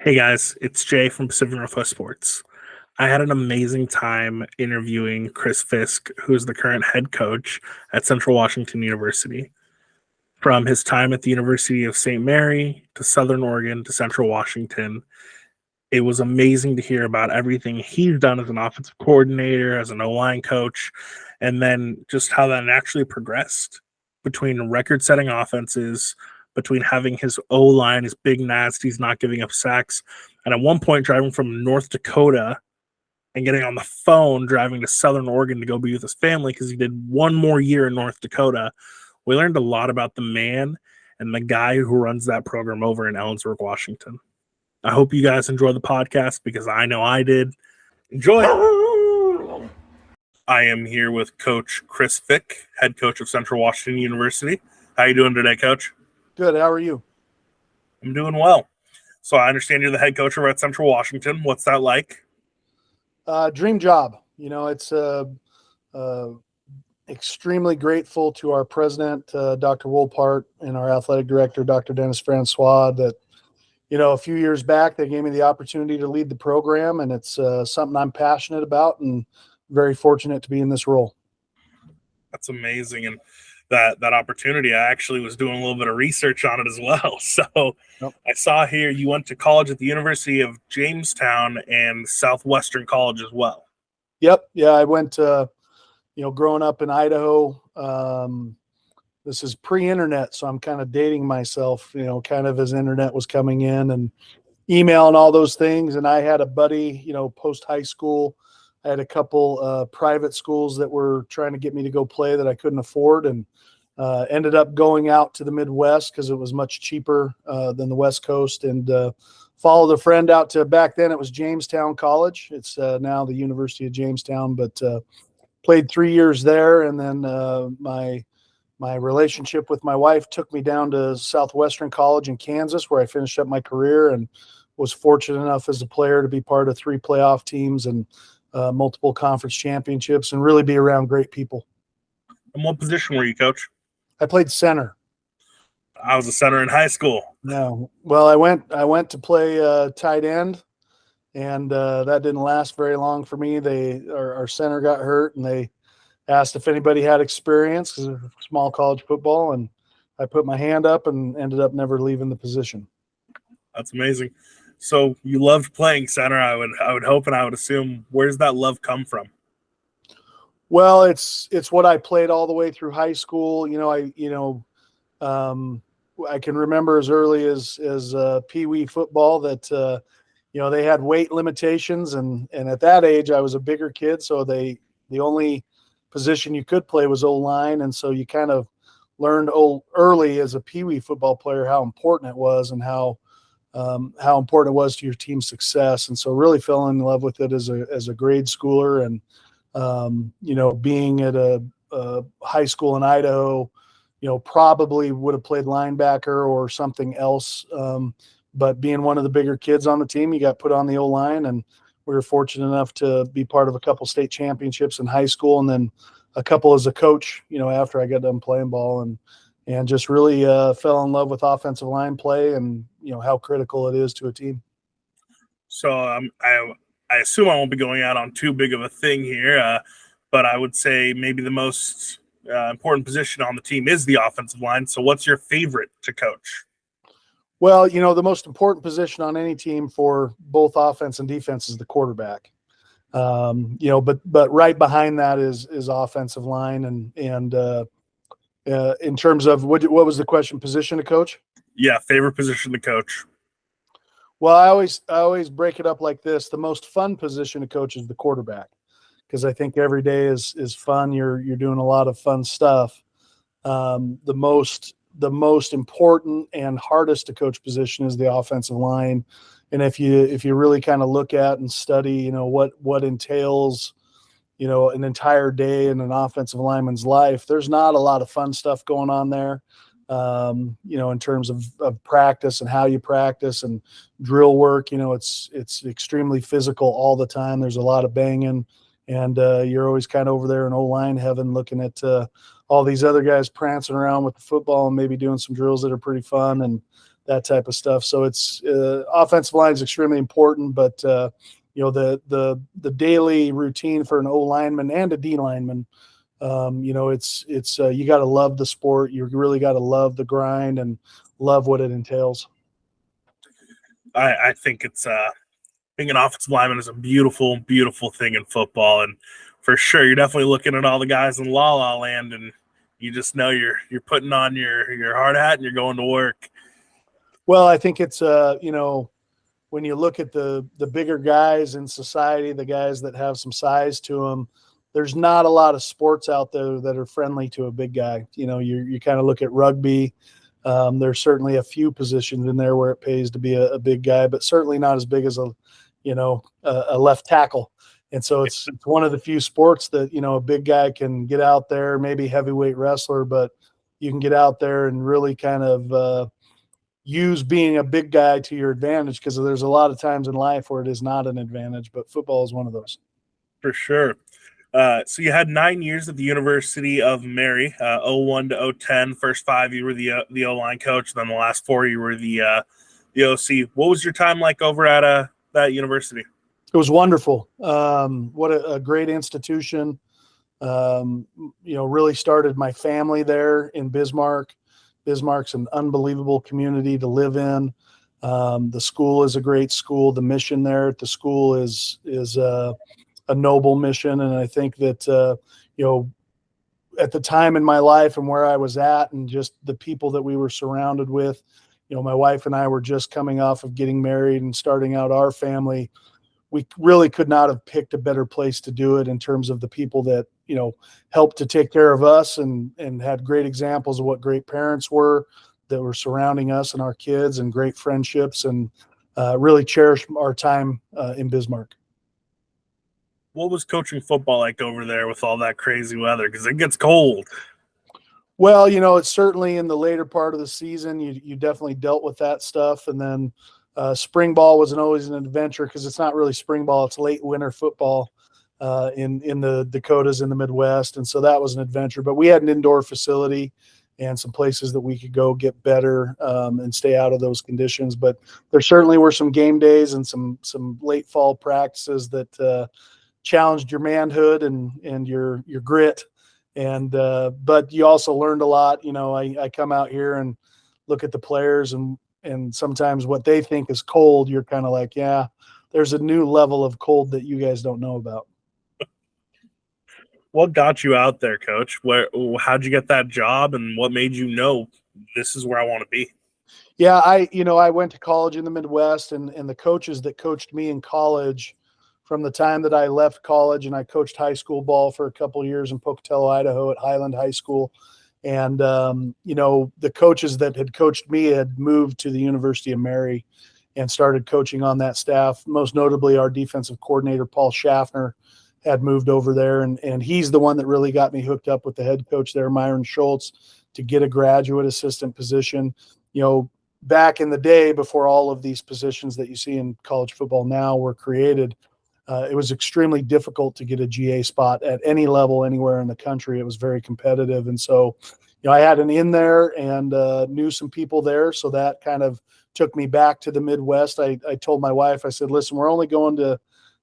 Hey guys, it's Jay from Pacific Northwest Sports. I had an amazing time interviewing Chris Fisk, who is the current head coach at Central Washington University. From his time at the University of St. Mary to Southern Oregon to Central Washington, it was amazing to hear about everything he's done as an offensive coordinator, as an O-line coach, and then just how that naturally progressed between record-setting offenses, between having his O-line, his big nasties, not giving up sacks, and at one point driving from North Dakota and getting on the phone, driving to Southern Oregon to go be with his family because he did one more year in North Dakota. We learned a lot about the man and the guy who runs that program over in Ellensburg, Washington. I hope you guys enjoy the podcast because I know I did. Enjoy. I am here with Coach Chris Fisk, head coach of Central Washington University. How you doing today, Coach? Good. How are you? I'm doing well. So I understand you're the head coach over at Central Washington. What's that like? Dream job. It's extremely grateful to our president, Dr. Wolpart, and our athletic director, Dr. Dennis Francois, that, a few years back, they gave me the opportunity to lead the program, and it's something I'm passionate about and very fortunate to be in this role. That's amazing. And that opportunity, I actually was doing a little bit of research on it as well. So Yep. I saw here you went to college at the University of Jamestown and Southwestern College as well. Yep. Yeah, I went, growing up in Idaho. This is pre-internet, so I'm kind of dating myself, kind of as internet was coming in and email and all those things. And I had a buddy, post-high school. I had a couple private schools that were trying to get me to go play that I couldn't afford, and ended up going out to the Midwest because it was much cheaper than the West Coast, and followed a friend out to, back then it was Jamestown College. It's now the University of Jamestown, but played 3 years there. And then my relationship with my wife took me down to Southwestern College in Kansas, where I finished up my career and was fortunate enough as a player to be part of 3 playoff teams and multiple conference championships and really be around great people. And what position were you, Coach? I played center. I was a center in high school. No. Well, I went to play tight end, and that didn't last very long for me. Our center got hurt, and they asked if anybody had experience because of small college football, and I put my hand up and ended up never leaving the position. That's amazing. So you loved playing center. I would hope and I would assume. Where's that love come from? Well, it's what I played all the way through high school. I can remember as early as Pee Wee football that they had weight limitations, and at that age I was a bigger kid, so the only position you could play was O-line, and so you kind of learned early as a Pee Wee football player how important it was and how important it was to your team's success. And so really fell in love with it as a grade schooler. And, being at a high school in Idaho, probably would have played linebacker or something else. But being one of the bigger kids on the team, you got put on the O-line, and we were fortunate enough to be part of a couple state championships in high school, and then a couple as a coach, after I got done playing ball, and just really fell in love with offensive line play and, how critical it is to a team. So I assume I won't be going out on too big of a thing here, but I would say maybe the most important position on the team is the offensive line. So what's your favorite to coach? Well, the most important position on any team for both offense and defense is the quarterback. But right behind that is offensive line. And in terms of what was the question, position to coach? Yeah, favorite position to coach. Well, I always break it up like this. The most fun position to coach is the quarterback, because I think every day is fun. You're doing a lot of fun stuff. The most important and hardest to coach position is the offensive line. And if you really kind of look at and study, what entails, an entire day in an offensive lineman's life, there's not a lot of fun stuff going on there. In terms of practice and how you practice and drill work, it's extremely physical all the time. There's a lot of banging, and you're always kind of over there in O-line heaven looking at all these other guys prancing around with the football and maybe doing some drills that are pretty fun. And that type of stuff. So it's offensive line is extremely important, but the daily routine for an O lineman and a D lineman, it's you got to love the sport. You really got to love the grind and love what it entails. I think it's being an offensive lineman is a beautiful, beautiful thing in football, and for sure, you're definitely looking at all the guys in La La Land, and you just know you're putting on your hard hat and you're going to work. Well, I think it's when you look at the bigger guys in society, the guys that have some size to them, there's not a lot of sports out there that are friendly to a big guy. You kind of look at rugby. There's certainly a few positions in there where it pays to be a big guy, but certainly not as big as a left tackle. And so it's one of the few sports that, a big guy can get out there, maybe heavyweight wrestler, but you can get out there and really kind of use being a big guy to your advantage, because there's a lot of times in life where it is not an advantage, but football is one of those. For sure. So you had 9 years at the University of Mary, 01 to 010. First 5 you were the O-line coach, then the last 4 you were the OC. What was your time like over at that university? It was wonderful. What a great institution. Really started my family there in Bismarck. Bismarck's an unbelievable community to live in. The school is a great school. The mission there at the school is a noble mission. And I think that, at the time in my life and where I was at and just the people that we were surrounded with, my wife and I were just coming off of getting married and starting out our family. We really could not have picked a better place to do it in terms of the people that, helped to take care of us and had great examples of what great parents were that were surrounding us and our kids, and great friendships, and really cherished our time in Bismarck. What was coaching football like over there with all that crazy weather? Because it gets cold. Well, it's certainly in the later part of the season, you definitely dealt with that stuff. And then spring ball wasn't always an adventure, because it's not really spring ball. It's late winter football in the Dakotas, in the Midwest. And so that was an adventure. But we had an indoor facility and some places that we could go get better and stay out of those conditions. But there certainly were some game days and some late fall practices that challenged your manhood and your grit. And but you also learned a lot. I come out here and look at the players, and sometimes what they think is cold, you're kind of like, yeah, there's a new level of cold that you guys don't know about. What got you out there, Coach? How'd you get that job, and what made you know this is where I want to be? Yeah, I went to college in the Midwest, and the coaches that coached me in college, from the time that I left college, and I coached high school ball for a couple of years in Pocatello, Idaho at Highland High School. And, the coaches that had coached me had moved to the University of Mary and started coaching on that staff. Most notably, our defensive coordinator, Paul Schaffner, had moved over there. And he's the one that really got me hooked up with the head coach there, Myron Schultz, to get a graduate assistant position. Back in the day, before all of these positions that you see in college football now were created, it was extremely difficult to get a GA spot at any level anywhere in the country. It was very competitive. And so, I had an in there and knew some people there. So that kind of took me back to the Midwest. I told my wife, I said, listen, we're only going to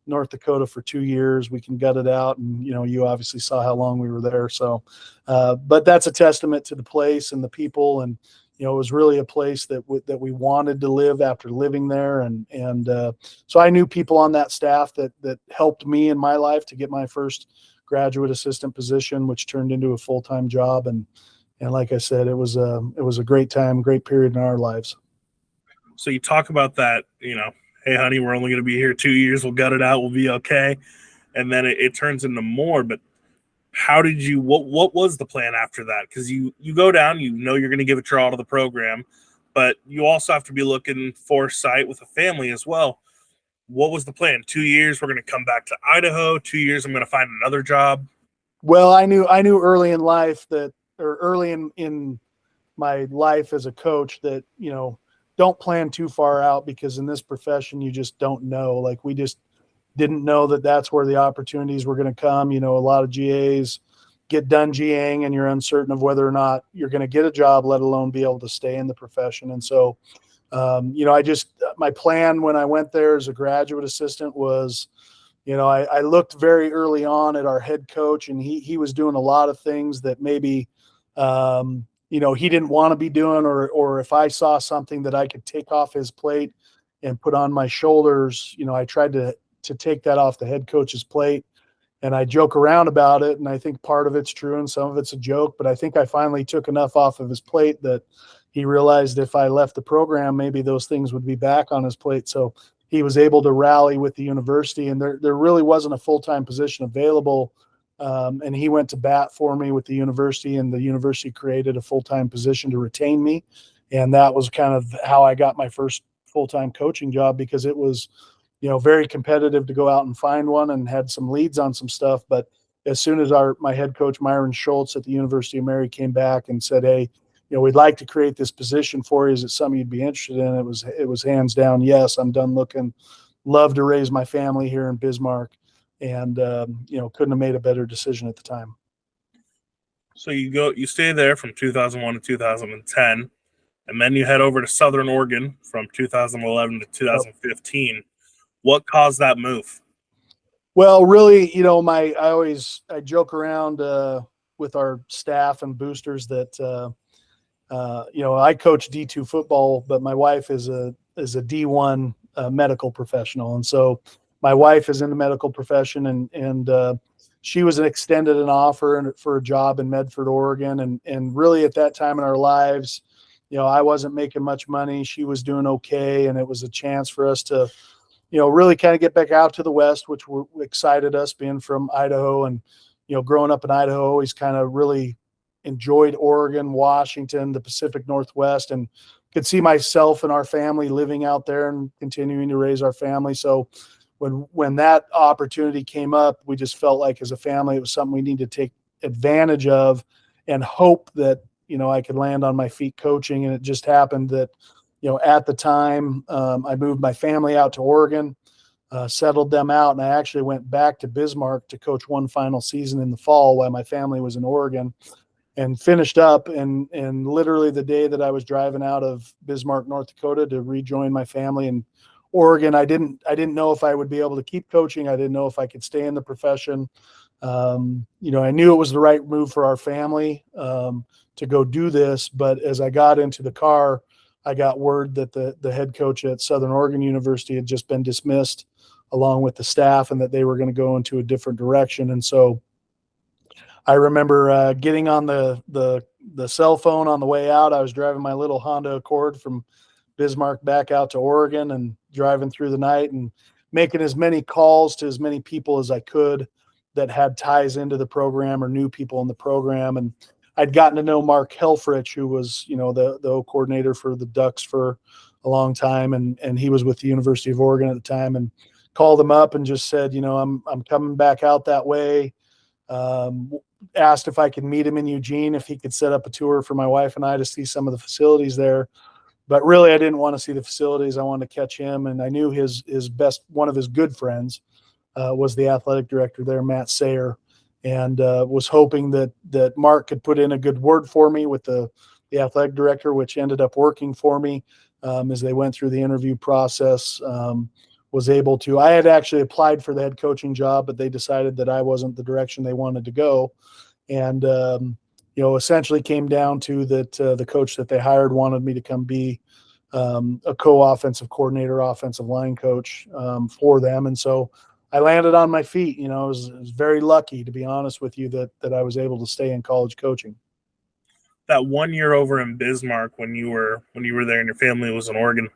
North Dakota for 2 years. We can gut it out. And, you obviously saw how long we were there. So, but that's a testament to the place and the people. And, it was really a place that we wanted to live after living there. And so I knew people on that staff that helped me in my life to get my first graduate assistant position, which turned into a full-time job. And like I said, it was a great time, great period in our lives. So you talk about that, hey, honey, we're only going to be here 2 years. We'll gut it out. We'll be okay. And then it turns into more. But how did you, what was the plan after that? Because you go down, you're going to give it your all to the program, but you also have to be looking foresight with a family as well. What was the plan? 2 years, we're going to come back to Idaho. 2 years, I'm going to find another job. Well, I knew early in life early in my life as a coach that, don't plan too far out, because in this profession, you just don't know. Like, we just didn't know that that's where the opportunities were going to come. A lot of GAs get done GAing and you're uncertain of whether or not you're going to get a job, let alone be able to stay in the profession. And so, My plan when I went there as a graduate assistant was, I looked very early on at our head coach, and he was doing a lot of things that maybe, he didn't want to be doing, or if I saw something that I could take off his plate and put on my shoulders, I tried to take that off the head coach's plate. And I joke around about it, and I think part of it's true and some of it's a joke, but I think I finally took enough off of his plate that he realized if I left the program, maybe those things would be back on his plate. So he was able to rally with the university, and there really wasn't a full-time position available. And he went to bat for me with the university, and the university created a full-time position to retain me. And that was kind of how I got my first full-time coaching job, because it was, very competitive to go out and find one, and had some leads on some stuff. But as soon as my head coach, Myron Schultz at the University of Mary, came back and said, "Hey, we'd like to create this position for you. Is it something you'd be interested in?" It was hands down, yes. I'm done looking. Love to raise my family here in Bismarck, and couldn't have made a better decision at the time. So you stay there from 2001 to 2010, and then you head over to Southern Oregon from 2011 to 2015. Yep. What caused that move? Well, really, I joke around with our staff and boosters that I coach D2 football, but my wife is a D1 medical professional, and so my wife is in the medical profession, and she was extended an offer for a job in Medford, Oregon, and really at that time in our lives, I wasn't making much money. She was doing okay, and it was a chance for us to really kind of get back out to the West, which excited us, being from Idaho, and, growing up in Idaho, always kind of really enjoyed Oregon, Washington, the Pacific Northwest, and could see myself and our family living out there and continuing to raise our family. So when that opportunity came up, we just felt like as a family, it was something we needed to take advantage of, and hope that, I could land on my feet coaching. And it just happened that, at the time, I moved my family out to Oregon, settled them out, and I actually went back to Bismarck to coach one final season in the fall while my family was in Oregon, and finished up. And literally the day that I was driving out of Bismarck, North Dakota to rejoin my family in Oregon, I didn't know if I would be able to keep coaching. I didn't know if I could stay in the profession. I knew it was the right move for our family to go do this. But as I got into the car, I got word that the head coach at Southern Oregon University had just been dismissed along with the staff, and that they were going to go into a different direction. And so I remember getting on the cell phone on the way out. I was driving my little Honda Accord from Bismarck back out to Oregon, and driving through the night and making as many calls to as many people as I could that had ties into the program or knew people in the program. And I'd gotten to know Mark Helfrich, who was, the O coordinator for the Ducks for a long time. And he was with the University of Oregon at the time, and called him up and just said, I'm coming back out that way. Asked if I could meet him in Eugene, if he could set up a tour for my wife and I to see some of the facilities there. But really, I didn't want to see the facilities. I wanted to catch him. And I knew one of his good friends was the athletic director there, Matt Sayer, and was hoping that Mark could put in a good word for me with the athletic director, which ended up working for me as they went through the interview process. Was able to. I had actually applied for the head coaching job, but they decided that I wasn't the direction they wanted to go. And, essentially came down to that the coach that they hired wanted me to come be a co-offensive coordinator, offensive line coach for them. And so I landed on my feet. I was very lucky, to be honest with you, that I was able to stay in college coaching. That 1 year over in Bismarck, when you were there and your family was in Oregon,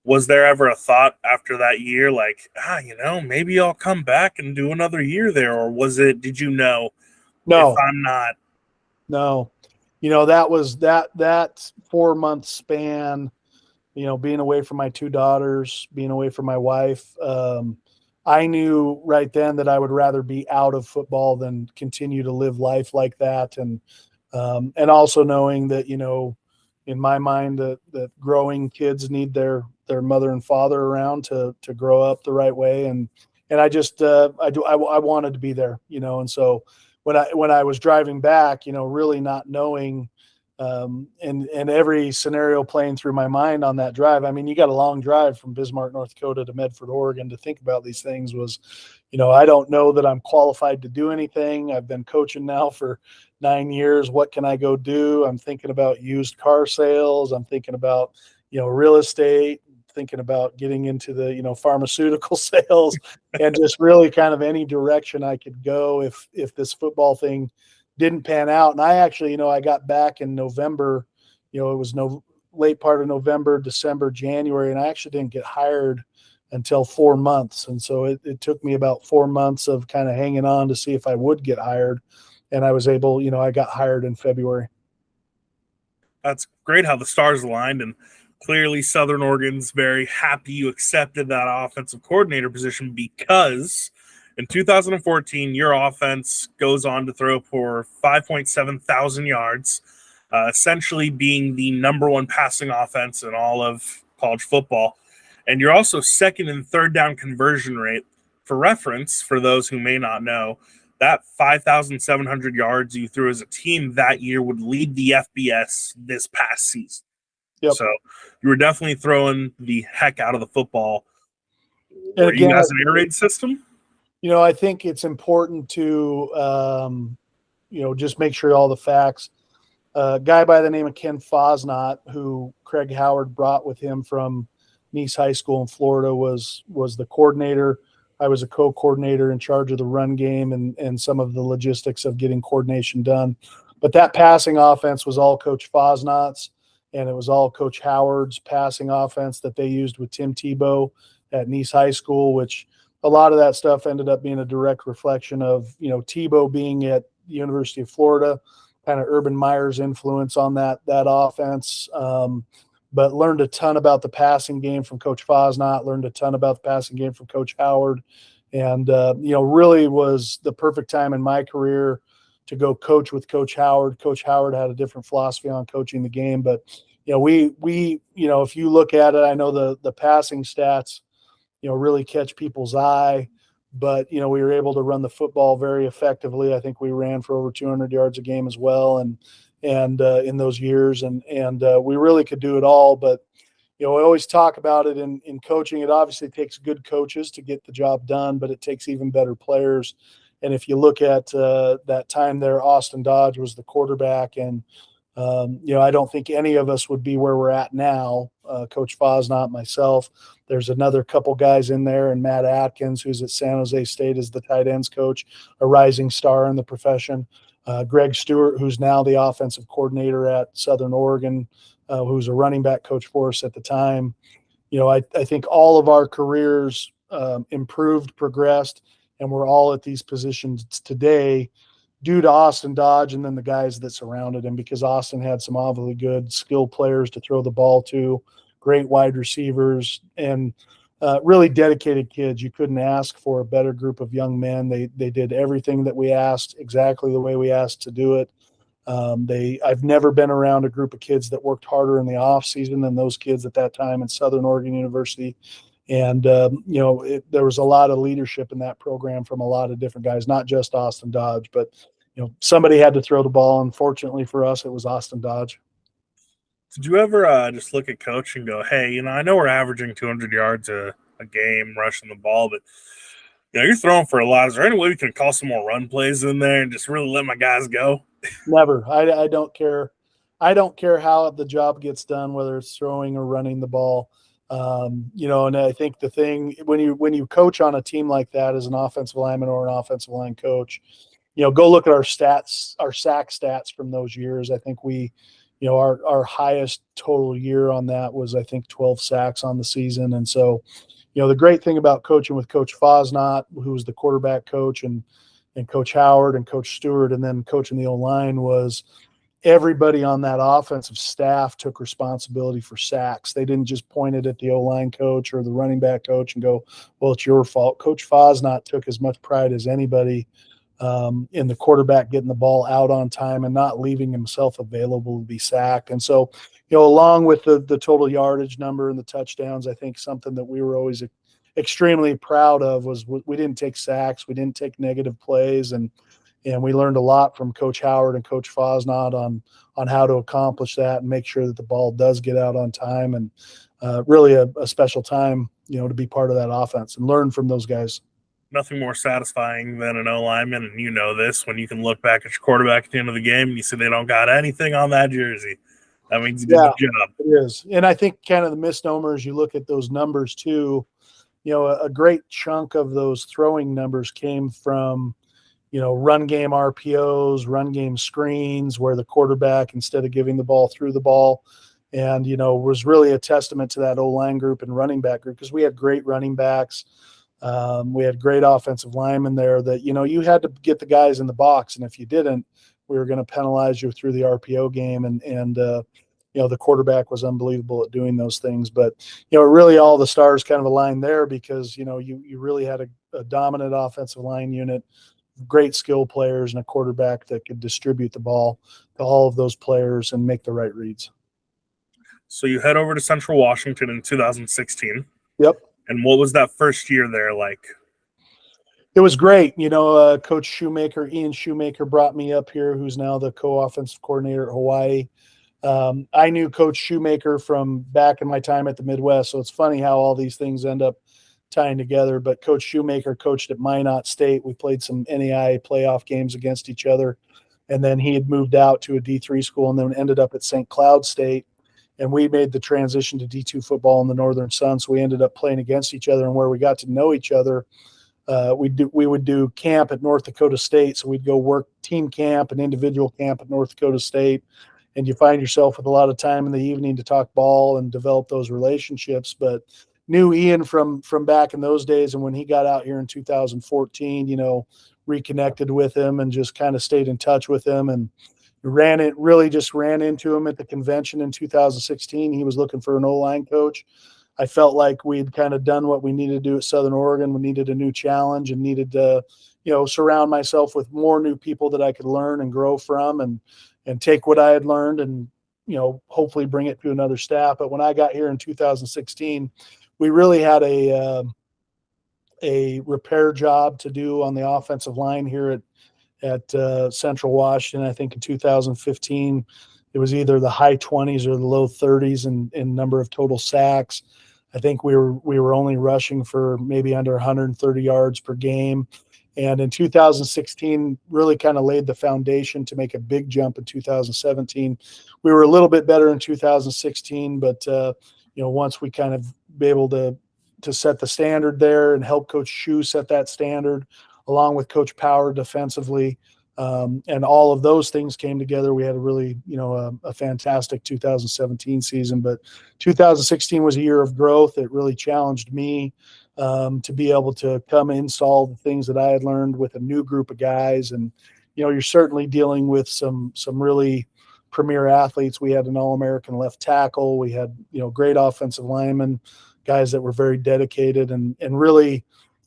was there ever a thought after that year, like, maybe I'll come back and do another year there? Or did you know, no, if I'm not? No, that was that 4-month span, being away from my two daughters, being away from my wife. I knew right then that I would rather be out of football than continue to live life like that. And also knowing that, in my mind, that growing kids need their mother and father around to grow up the right way. And I just, I wanted to be there, and so when I was driving back, really not knowing, and every scenario playing through my mind on that drive. I mean, you got a long drive from Bismarck, North Dakota to Medford, Oregon to think about these things. Was, I don't know that I'm qualified to do anything. I've been coaching now for 9 years. What can I go do? I'm thinking about used car sales. I'm thinking about, real estate, thinking about getting into the, pharmaceutical sales, and just really kind of any direction I could go if this football thing didn't pan out. And I actually, I got back in November, it was late part of November, December, January, and I actually didn't get hired until 4 months. And so it took me about 4 months of kind of hanging on to see if I would get hired. And I was able, I got hired in February. That's great how the stars aligned, and clearly Southern Oregon's very happy you accepted that offensive coordinator position, because in 2014, your offense goes on to throw for 5.7 thousand yards, essentially being the number one passing offense in all of college football. And you're also second in third down conversion rate. For reference, for those who may not know, that 5,700 yards you threw as a team that year would lead the FBS this past season. Yep. So you were definitely throwing the heck out of the football. And again, you guys an air raid system? I think it's important to, just make sure all the facts. A guy by the name of Ken Fosnot, who Craig Howard brought with him from Nice High School in Florida, was the coordinator. I was a co-coordinator in charge of the run game and some of the logistics of getting coordination done. But that passing offense was all Coach Fosnot's, and it was all Coach Howard's passing offense that they used with Tim Tebow at Nice High School, which a lot of that stuff ended up being a direct reflection of, Tebow being at the University of Florida, kind of Urban Meyer's influence on that offense. But learned a ton about the passing game from Coach Fosnot, learned a ton about the passing game from Coach Howard. And, really was the perfect time in my career to go coach with Coach Howard. Coach Howard had a different philosophy on coaching the game. But, we if you look at it, I know the passing stats, really catch people's eye. But, we were able to run the football very effectively. I think we ran for over 200 yards a game as well. And in those years, and we really could do it all. But, we always talk about it in coaching. It obviously takes good coaches to get the job done, but it takes even better players. And if you look at that time there, Austin Dodge was the quarterback. And, I don't think any of us would be where we're at now. Coach Fosnot, myself, there's another couple guys in there, and Matt Atkins, who's at San Jose State as the tight ends coach, a rising star in the profession. Greg Stewart, who's now the offensive coordinator at Southern Oregon, who's a running back coach for us at the time. I think all of our careers improved, progressed, and we're all at these positions today due to Austin Dodge and then the guys that surrounded him, because Austin had some awfully good skilled players to throw the ball to, great wide receivers, and really dedicated kids. You couldn't ask for a better group of young men. They did everything that we asked, exactly the way we asked to do it. I've never been around a group of kids that worked harder in the off season than those kids at that time in Southern Oregon University. And, there was a lot of leadership in that program from a lot of different guys, not just Austin Dodge, but, somebody had to throw the ball. Unfortunately for us, it was Austin Dodge. Did you ever just look at coach and go, hey, I know we're averaging 200 yards a game rushing the ball, but you're throwing for a lot. Is there any way we can call some more run plays in there and just really let my guys go? Never. I don't care. I don't care how the job gets done, whether it's throwing or running the ball. And I think the thing when you coach on a team like that as an offensive lineman or an offensive line coach, go look at our stats, our sack stats from those years. I think our highest total year on that was, I think, 12 sacks on the season. And so, the great thing about coaching with Coach Fosnot, who was the quarterback coach, and Coach Howard and Coach Stewart, and then coaching the O-line, was everybody on that offensive staff took responsibility for sacks. They didn't just point it at the O-line coach or the running back coach and go, well, it's your fault. Coach Fosnot took as much pride as anybody in the quarterback getting the ball out on time and not leaving himself available to be sacked. And so, along with the total yardage number and the touchdowns, I think something that we were always extremely proud of was we didn't take sacks. We didn't take negative plays. And And we learned a lot from Coach Howard and Coach Fosnod on how to accomplish that and make sure that the ball does get out on time. And really a special time, to be part of that offense and learn from those guys. Nothing more satisfying than an O lineman, and you know this, when you can look back at your quarterback at the end of the game and you say they don't got anything on that jersey. That means you did the job. It is. And I think kind of the misnomers, you look at those numbers too, a great chunk of those throwing numbers came from, run game RPOs, run game screens, where the quarterback, instead of giving the ball, threw the ball. And, was really a testament to that O-line group and running back group, because we had great running backs. We had great offensive linemen there that, you had to get the guys in the box. And if you didn't, we were going to penalize you through the RPO game. And the quarterback was unbelievable at doing those things. But, really all the stars kind of aligned there, because, you really had a dominant offensive line unit, great skill players, and a quarterback that could distribute the ball to all of those players and make the right reads. So you head over to Central Washington in 2016. Yep. And what was that first year there like? It was great. Coach Ian Shoemaker brought me up here, who's now the co-offensive coordinator at Hawaii. I knew Coach Shoemaker from back in my time at the Midwest, so it's funny how all these things end up tying together. But Coach Shoemaker coached at Minot State. We played some NAIA playoff games against each other, and then he had moved out to a D3 school and then ended up at St. Cloud State. And we made the transition to D2 football in the Northern Sun, so we ended up playing against each other. And where we got to know each other, we would do camp at North Dakota State. So we'd go work team camp and individual camp at North Dakota State. And you find yourself with a lot of time in the evening to talk ball and develop those relationships. But knew Ian from back in those days. And when he got out here in 2014, reconnected with him and just kind of stayed in touch with him, and ran into him at the convention in 2016. He was looking for an O-line coach. I felt like we'd kind of done what we needed to do at Southern Oregon. We needed a new challenge and needed to, surround myself with more new people that I could learn and grow from, and take what I had learned and, hopefully bring it to another staff. But when I got here in 2016, we really had a repair job to do on the offensive line here at Central Washington. I think in 2015, it was either the high 20s or the low 30s in number of total sacks. I think we were only rushing for maybe under 130 yards per game. And in 2016, really kind of laid the foundation to make a big jump in 2017. We were a little bit better in 2016, but once we kind of be able to set the standard there and help Coach Shu set that standard, along with Coach Power defensively, and all of those things came together. We had a really, a fantastic 2017 season. But 2016 was a year of growth. It really challenged me to be able to come install the things that I had learned with a new group of guys. And, you're certainly dealing with some really premier athletes. We had an All-American left tackle. We had, great offensive linemen, guys that were very dedicated, and really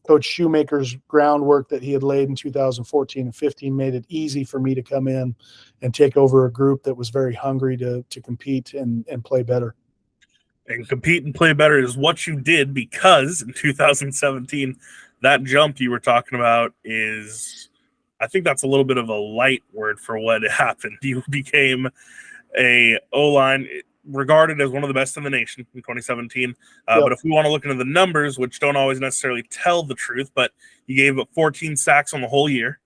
Coach Shoemaker's groundwork that he had laid in 2014 and 15 made it easy for me to come in and take over a group that was very hungry to compete and play better. And compete and play better is what you did, because in 2017, that jump you were talking about is, I think that's a little bit of a light word for what happened. You became a O-line regarded as one of the best in the nation in 2017. But if we want to look into the numbers, which don't always necessarily tell the truth, but you gave up 14 sacks on the whole year.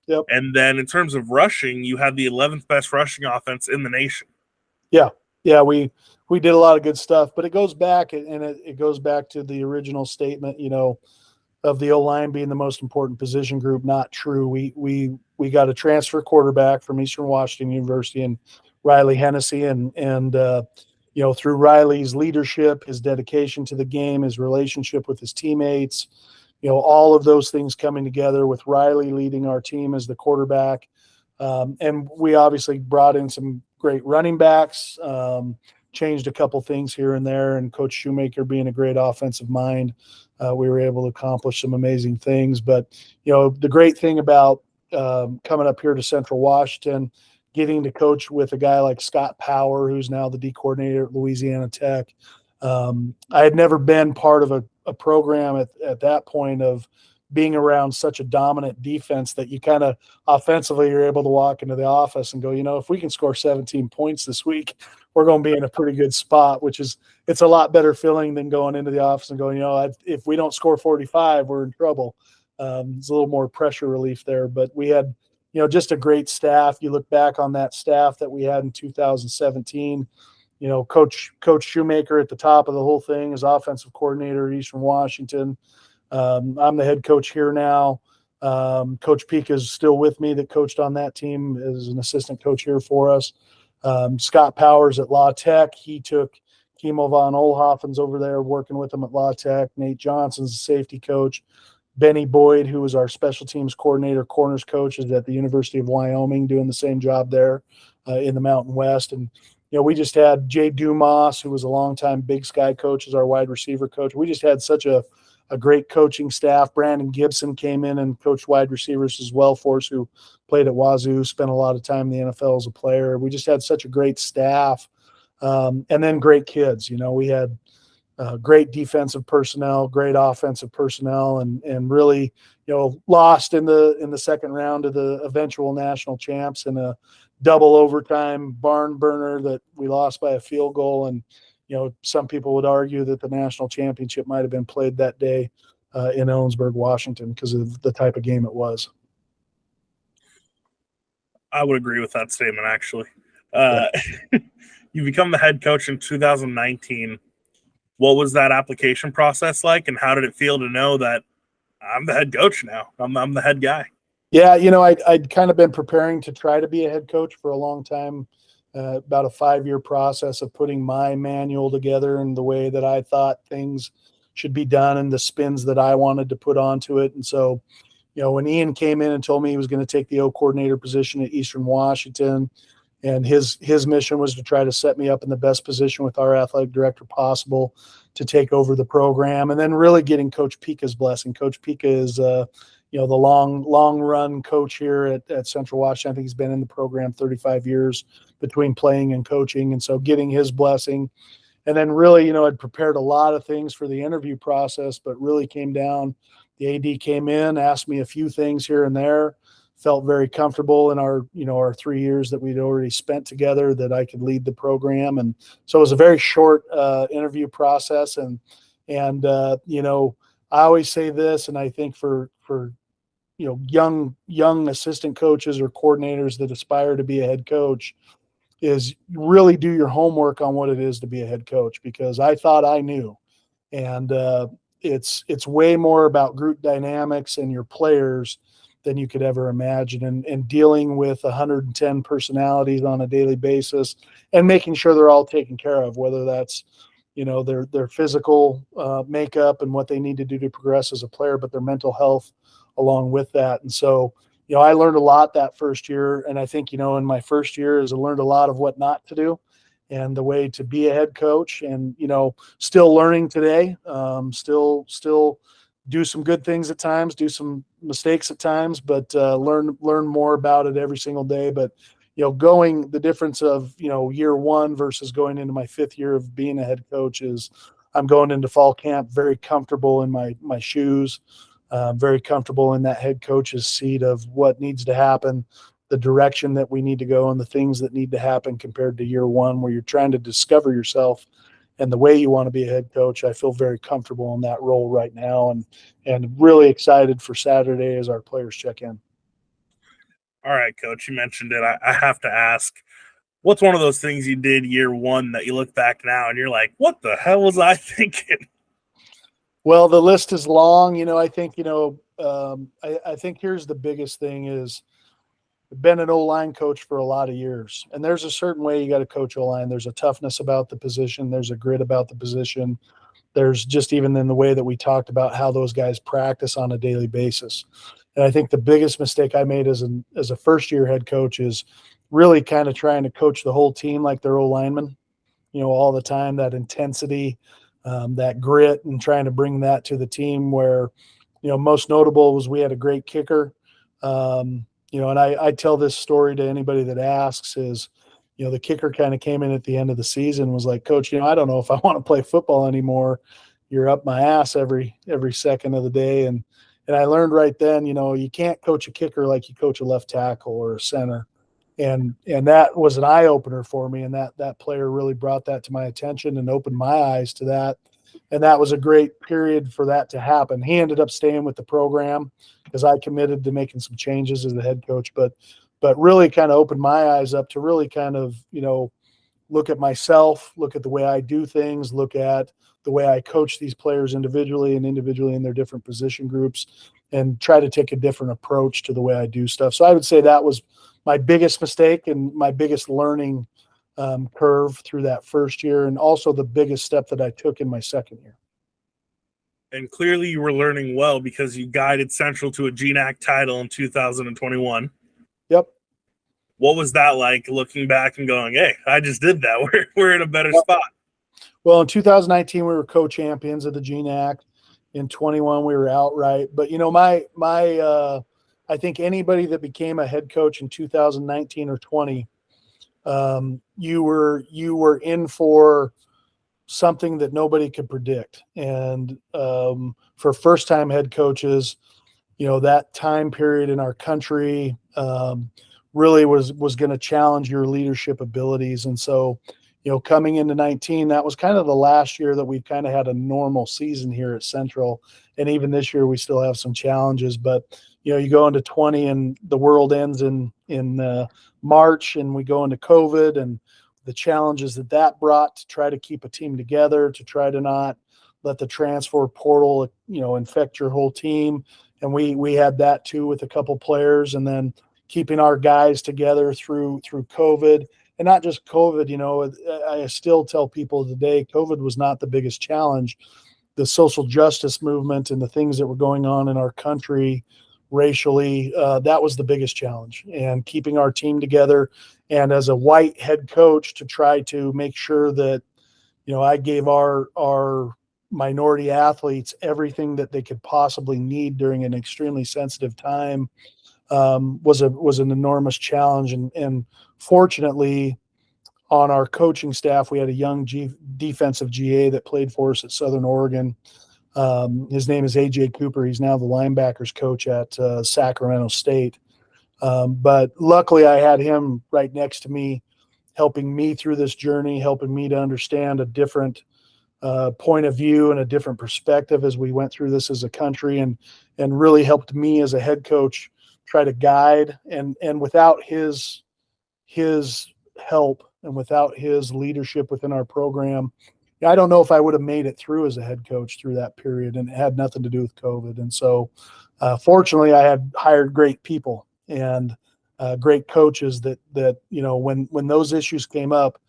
Yep. And then in terms of rushing, you had the 11th best rushing offense in the nation. Yeah. We did a lot of good stuff, but it goes back, and it goes back to the original statement, of the O-line being the most important position group. Not true. We got a transfer quarterback from Eastern Washington University, and Riley Hennessy, and through Riley's leadership, his dedication to the game, his relationship with his teammates, all of those things coming together with Riley leading our team as the quarterback. And we obviously brought in some great running backs, changed a couple things here and there, and Coach Shoemaker being a great offensive mind, we were able to accomplish some amazing things. But, the great thing about coming up here to Central Washington, getting to coach with a guy like Scott Power, who's now the D coordinator at Louisiana Tech. I had never been part of a program at that point of being around such a dominant defense that you kind of offensively you're able to walk into the office and go, if we can score 17 points this week, we're going to be in a pretty good spot, it's a lot better feeling than going into the office and going, if we don't score 45, we're in trouble. It's a little more pressure relief there, but we had, just a great staff. You look back on that staff that we had in 2017, Coach Shoemaker at the top of the whole thing is offensive coordinator at Eastern Washington. I'm the head coach here now. Coach Peak is still with me that coached on that team as an assistant coach here for us. Scott Powers at La Tech. He took Kimo von Olhofen's over there working with him at La Tech. Nate Johnson's the safety coach. Benny Boyd, who was our special teams coordinator, corners coach, is at the University of Wyoming doing the same job there in the Mountain West. And, we just had Jay Dumas, who was a longtime Big Sky coach, as our wide receiver coach. We just had such a great coaching staff. Brandon Gibson came in and coached wide receivers as well for us, who played at Wazoo, spent a lot of time in the NFL as a player. We just had such a great staff, and then great kids. We had great defensive personnel, great offensive personnel, and really, lost in the second round of the eventual national champs in a double overtime barn burner that we lost by a field goal. And, some people would argue that the national championship might have been played that day in Ellensburg, Washington, because of the type of game it was. I would agree with that statement, actually. Yeah. You become the head coach in 2019. What was that application process like, and how did it feel to know that I'm the head coach now? I'm the head guy. Yeah, I'd kind of been preparing to try to be a head coach for a long time, about a 5-year process of putting my manual together and the way that I thought things should be done and the spins that I wanted to put onto it. And so, when Ian came in and told me he was going to take the O coordinator position at Eastern Washington, and his mission was to try to set me up in the best position with our athletic director possible to take over the program, and then really getting Coach Pika's blessing. Coach Pika is, the long run coach here at Central Washington. I think he's been in the program 35 years between playing and coaching. And so getting his blessing, and then really, I'd prepared a lot of things for the interview process, but really came down. The AD came in, asked me a few things here and there, felt very comfortable in our 3 years that we'd already spent together that I could lead the program. And so it was a very short interview process. And I always say this, and I think for young assistant coaches or coordinators that aspire to be a head coach, is really do your homework on what it is to be a head coach, because I thought I knew. And it's way more about group dynamics and your players than you could ever imagine, and dealing with 110 personalities on a daily basis and making sure they're all taken care of, whether that's, their physical makeup and what they need to do to progress as a player, but their mental health along with that. And so, I learned a lot that first year. And I think, in my first year is I learned a lot of what not to do and the way to be a head coach, and, still learning today, still do some good things at times, do some mistakes at times, but learn more about it every single day. But, going the difference of, year one versus going into my 5th year of being a head coach is I'm going into fall camp very comfortable in my shoes, very comfortable in that head coach's seat of what needs to happen, the direction that we need to go, and the things that need to happen compared to year one, where you're trying to discover yourself and the way you want to be a head coach. I feel very comfortable in that role right now, and really excited for Saturday as our players check in. All right, Coach, you mentioned it. I have to ask, what's one of those things you did year one that you look back now and you're like, what the hell was I thinking? Well, the list is long. I think, I think here's the biggest thing is I've been an O-line coach for a lot of years, and there's a certain way you got to coach O-line. There's a toughness about the position. There's a grit about the position. There's just even in the way that we talked about how those guys practice on a daily basis. And I think the biggest mistake I made as a first-year head coach is really kind of trying to coach the whole team like they're O-linemen, all the time, that intensity, that grit, and trying to bring that to the team where, most notable was we had a great kicker. And I tell this story to anybody that asks is, the kicker kind of came in at the end of the season, was like, Coach, I don't know if I want to play football anymore. You're up my ass every second of the day. And I learned right then, you can't coach a kicker like you coach a left tackle or a center. And that was an eye opener for me. And that player really brought that to my attention and opened my eyes to that. And that was a great period for that to happen. He ended up staying with the program because I committed to making some changes as the head coach, but really kind of opened my eyes up to really kind of, look at myself, look at the way I do things, look at the way I coach these players individually and individually in their different position groups, and try to take a different approach to the way I do stuff. So I would say that was my biggest mistake and my biggest learning curve through that first year, and also the biggest step that I took in my second year. And clearly you were learning well because you guided Central to a GNAC title in 2021. Yep. What was that like, looking back and going, hey, I just did that. We're in a better spot. Well, in 2019, we were co-champions of the GNAC. In 21, we were outright. But, I think anybody that became a head coach in 2019 or 20, you were in for something that nobody could predict. And for first-time head coaches, that time period in our country really was going to challenge your leadership abilities. And so, coming into 19, that was kind of the last year that we kind of had a normal season here at Central. And even this year, we still have some challenges. But, you go into 20 and the world ends in March, and we go into COVID and the challenges that brought to try to keep a team together, to try to not let the transfer portal, infect your whole team. And we had that too with a couple players, and then keeping our guys together through COVID. And not just COVID, I still tell people today, COVID was not the biggest challenge. The social justice movement and the things that were going on in our country racially, that was the biggest challenge. And keeping our team together, and as a white head coach, to try to make sure that, I gave our minority athletes everything that they could possibly need during an extremely sensitive time, was an enormous challenge. And fortunately, on our coaching staff, we had a young defensive GA that played for us at Southern Oregon. His name is AJ Cooper. He's now the linebackers coach at Sacramento State. But luckily, I had him right next to me, helping me through this journey, helping me to understand a different point of view and a different perspective as we went through this as a country, and really helped me as a head coach try to guide. And without his help and without his leadership within our program, I don't know if I would have made it through as a head coach through that period. And it had nothing to do with COVID. And so fortunately, I had hired great people and great coaches that when those issues came up,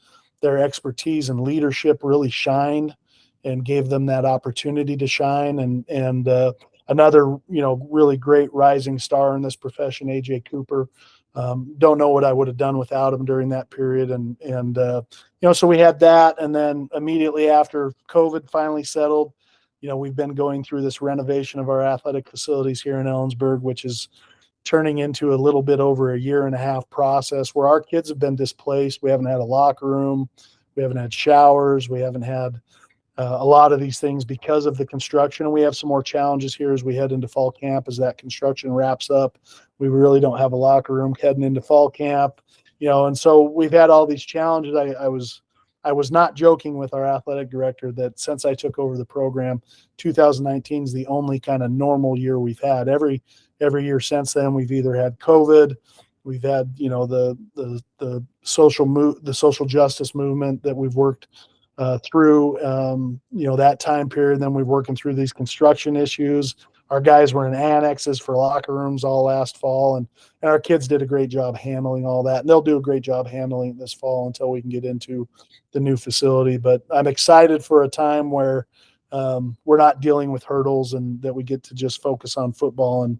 their expertise and leadership really shined and gave them that opportunity to shine. And another, really great rising star in this profession, AJ Cooper. Don't know what I would have done without him during that period. So we had that. And then immediately after COVID finally settled, we've been going through this renovation of our athletic facilities here in Ellensburg, which is turning into a little bit over a 1.5-year process where our kids have been displaced. We haven't had a locker room. We haven't had showers. We haven't had a lot of these things because of the construction. And we have some more challenges here as we head into fall camp. As that construction wraps up, we really don't have a locker room heading into fall camp, and so we've had all these challenges. I was not joking with our athletic director that since I took over the program, 2019 is the only kind of normal year we've had. Every year since then, we've either had COVID, we've had, the social justice movement that we've worked through, that time period. Then we're working through these construction issues. Our guys were in annexes for locker rooms all last fall, and our kids did a great job handling all that. And they'll do a great job handling it this fall until we can get into the new facility. But I'm excited for a time where we're not dealing with hurdles, and that we get to just focus on football and,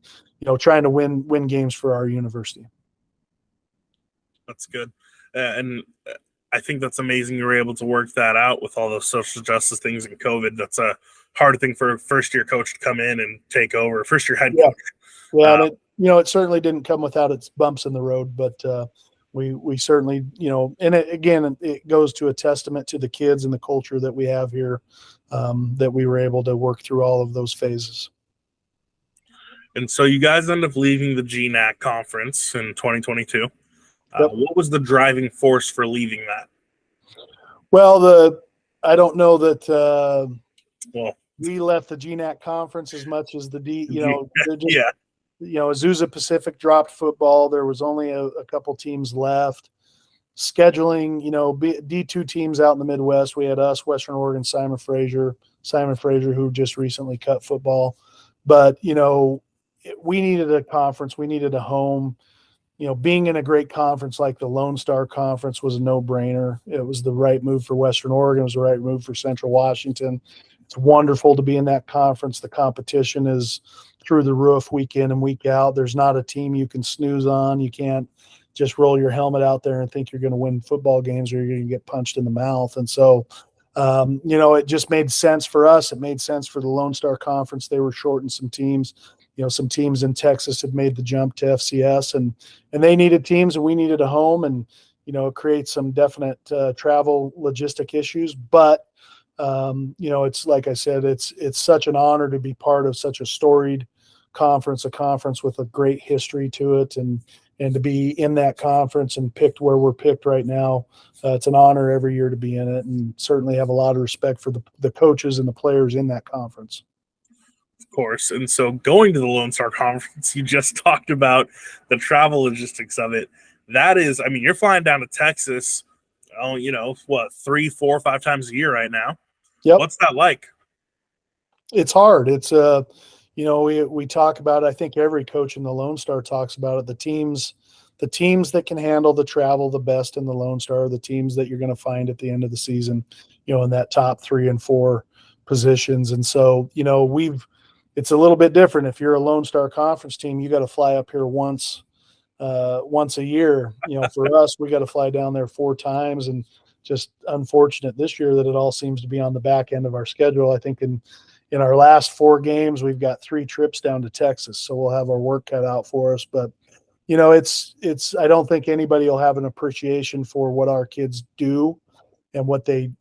trying to win games for our university. That's good. And I think that's amazing you were able to work that out with all those social justice things and COVID. That's a hard thing for a first-year coach to come in and take over, first-year head coach. Yeah, and it certainly didn't come without its bumps in the road, but we certainly, and it goes to a testament to the kids and the culture that we have here, that we were able to work through all of those phases. And so you guys end up leaving the GNAC conference in 2022. Yep. What was the driving force for leaving that? Well, I don't know that Well, we left the GNAC conference as much as the yeah. Azusa Pacific dropped football. There was only a couple teams left. Scheduling, D2 teams out in the Midwest. We had us, Western Oregon, Simon Fraser, who just recently cut football. But, we needed a conference. We needed a home. Being in a great conference like the Lone Star Conference was a no-brainer. It was the right move for Western Oregon. It was the right move for Central Washington. It's wonderful to be in that conference. The competition is through the roof week in and week out. There's not a team you can snooze on. You can't just roll your helmet out there and think you're going to win football games or you're going to get punched in the mouth. And so, it just made sense for us. It made sense for the Lone Star Conference. They were shorting some teams. Some teams in Texas had made the jump to FCS, and they needed teams, and we needed a home, and it creates some definite travel logistic issues. But it's like I said, it's such an honor to be part of such a storied conference, a conference with a great history to it, and to be in that conference and picked where we're picked right now. It's an honor every year to be in it, and certainly have a lot of respect for the coaches and the players in that conference. Of course. And so going to the Lone Star Conference, you just talked about the travel logistics of it. That is, you're flying down to Texas, 3, 4, 5 times a year right now. Yep. What's that like? It's hard. It's we talk about it. I think every coach in the Lone Star talks about it. The teams that can handle the travel the best in the Lone Star are the teams that you're going to find at the end of the season, in that top 3 and 4 positions. And so, it's a little bit different. If you're a Lone Star Conference team, you got to fly up here once a year. For us, we got to fly down there 4 times, and just unfortunate this year that it all seems to be on the back end of our schedule. I think in our last 4 games, we've got 3 trips down to Texas, so we'll have our work cut out for us. But it's I don't think anybody will have an appreciation for what our kids do and what they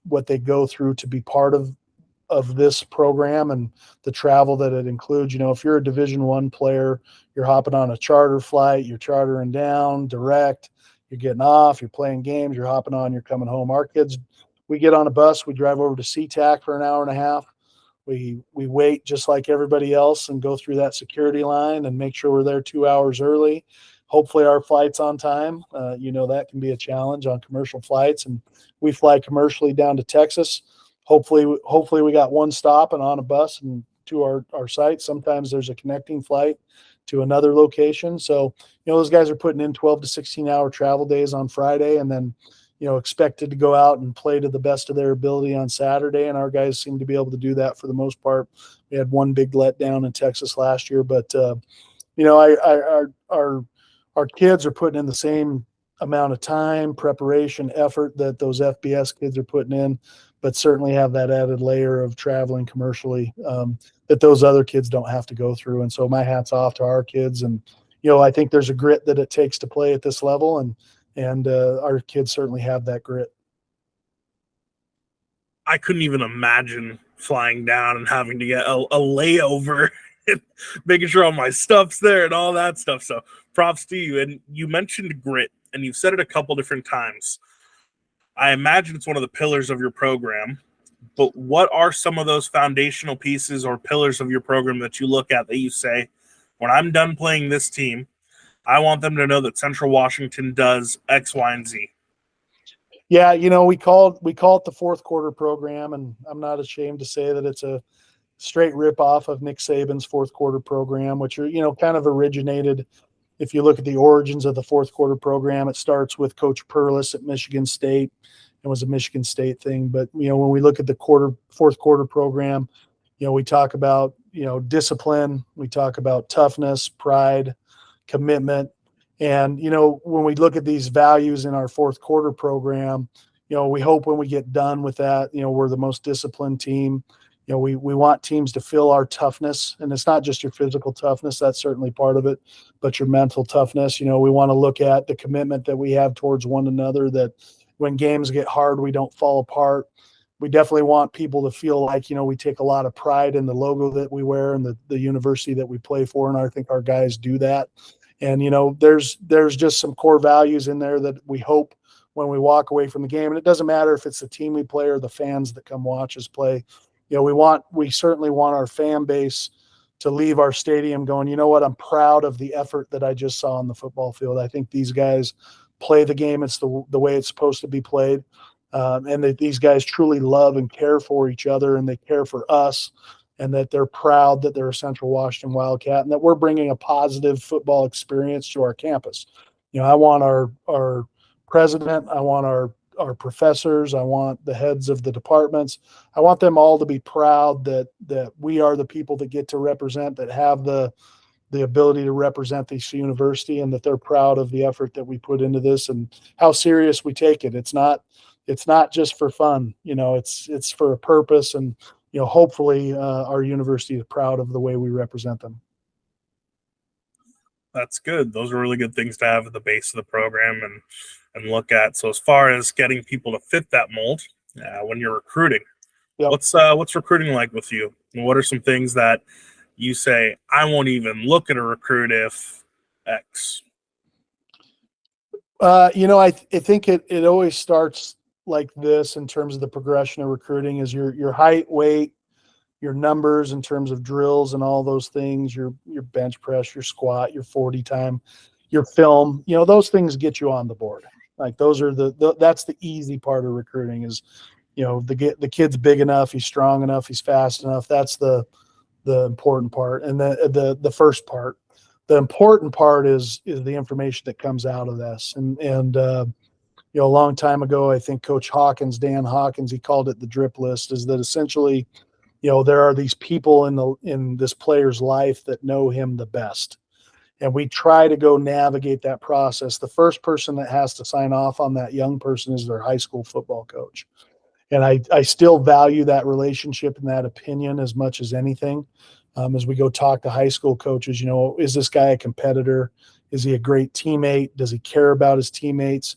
go through to be part of this program and the travel that it includes. If you're a Division I player, you're hopping on a charter flight, you're chartering down direct, you're getting off, you're playing games, you're hopping on, you're coming home. Our kids, we get on a bus, we drive over to SeaTac for an hour and a half. We wait just like everybody else and go through that security line and make sure we're there 2 hours early. Hopefully our flight's on time. That can be a challenge on commercial flights, and we fly commercially down to Texas. Hopefully we got 1 stop and on a bus and to our site. Sometimes there's a connecting flight to another location. So, those guys are putting in 12 to 16-hour travel days on Friday, and then, expected to go out and play to the best of their ability on Saturday. And our guys seem to be able to do that for the most part. We had 1 big letdown in Texas last year, but, our kids are putting in the same amount of time, preparation, effort that those FBS kids are putting in, but certainly have that added layer of traveling commercially that those other kids don't have to go through. And so my hat's off to our kids. And, I think there's a grit that it takes to play at this level, and our kids certainly have that grit. I couldn't even imagine flying down and having to get a layover and making sure all my stuff's there and all that stuff. So props to you. And you mentioned grit, and you've said it a couple different times. I imagine it's one of the pillars of your program, but what are some of those foundational pieces or pillars of your program that you look at that you say, when I'm done playing this team, I want them to know that Central Washington does X, Y, and Z? Yeah, we call it the fourth quarter program, and I'm not ashamed to say that it's a straight rip off of Nick Saban's fourth quarter program, which are, kind of originated. If you look at the origins of the fourth quarter program, it starts with Coach Perlis at Michigan State. It was a Michigan State thing. But, when we look at the fourth quarter program, we talk about, discipline. We talk about toughness, pride, commitment. And, when we look at these values in our fourth quarter program, we hope when we get done with that, we're the most disciplined team. We want teams to feel our toughness, and it's not just your physical toughness. That's certainly part of it, but your mental toughness. We want to look at the commitment that we have towards one another, that when games get hard, we don't fall apart. we definitely want people to feel like, we take a lot of pride in the logo that we wear and the university that we play for. And I think our guys do that. And, there's just some core values in there that we hope when we walk away from the game. And it doesn't matter if it's the team we play or the fans that come watch us play. We certainly want our fan base to leave our stadium going, you know what, I'm proud of the effort that I just saw on the football field. I think these guys play the game. It's the way it's supposed to be played. And that these guys truly love and care for each other, and they care for us, and that they're proud that they're a Central Washington Wildcat, and that we're bringing a positive football experience to our campus. I want our president, I want our professors, I want the heads of the departments, I want them all to be proud that we are the people that get to represent, that have the ability to represent this university, and that they're proud of the effort that we put into this and how serious we take it. It's not just for fun, it's for a purpose, and hopefully our university is proud of the way we represent them. That's good. Those are really good things to have at the base of the program and look at. So as far as getting people to fit that mold, when you're recruiting, yep. What's recruiting like with you? And what are some things that you say, I won't even look at a recruit if X? I think it always starts like this in terms of the progression of recruiting is your height, weight, your numbers in terms of drills and all those things, your bench press, your squat, your 40 time, your film, those things get you on the board. Like those are that's the easy part of recruiting is, the kid's big enough, he's strong enough, he's fast enough. That's the important part. And the first part, the important part is the information that comes out of this. And a long time ago, I think Coach Hawkins, Dan Hawkins, he called it the drip list, is that essentially, there are these people in this player's life that know him the best. And we try to go navigate that process. The first person that has to sign off on that young person is their high school football coach. And I still value that relationship and that opinion as much as anything. As we go talk to high school coaches, is this guy a competitor? Is he a great teammate? Does he care about his teammates?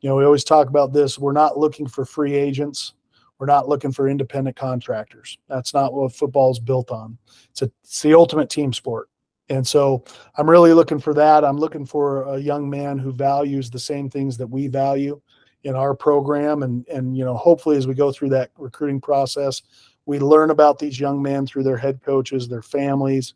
We always talk about this. We're not looking for free agents. We're not looking for independent contractors. That's not what football is built on. It's the ultimate team sport. And so I'm really looking for that. I'm looking for a young man who values the same things that we value in our program. And hopefully as we go through that recruiting process, we learn about these young men through their head coaches, their families.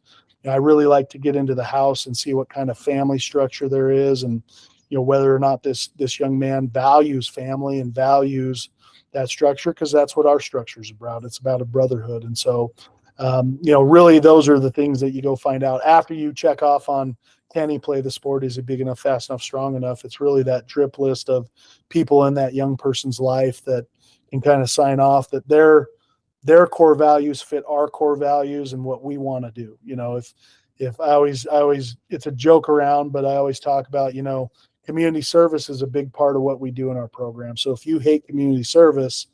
I really like to get into the house and see what kind of family structure there is, and whether or not this young man values family and values that structure, because that's what our structure is about. It's about a brotherhood. And so, really those are the things that you go find out after you check off on, can he play the sport? Is he big enough, fast enough, strong enough? It's really that drip list of people in that young person's life that can kind of sign off that their core values fit our core values and what we want to do. If I always, it's a joke around, but I always talk about, community service is a big part of what we do in our program. So if you hate community service,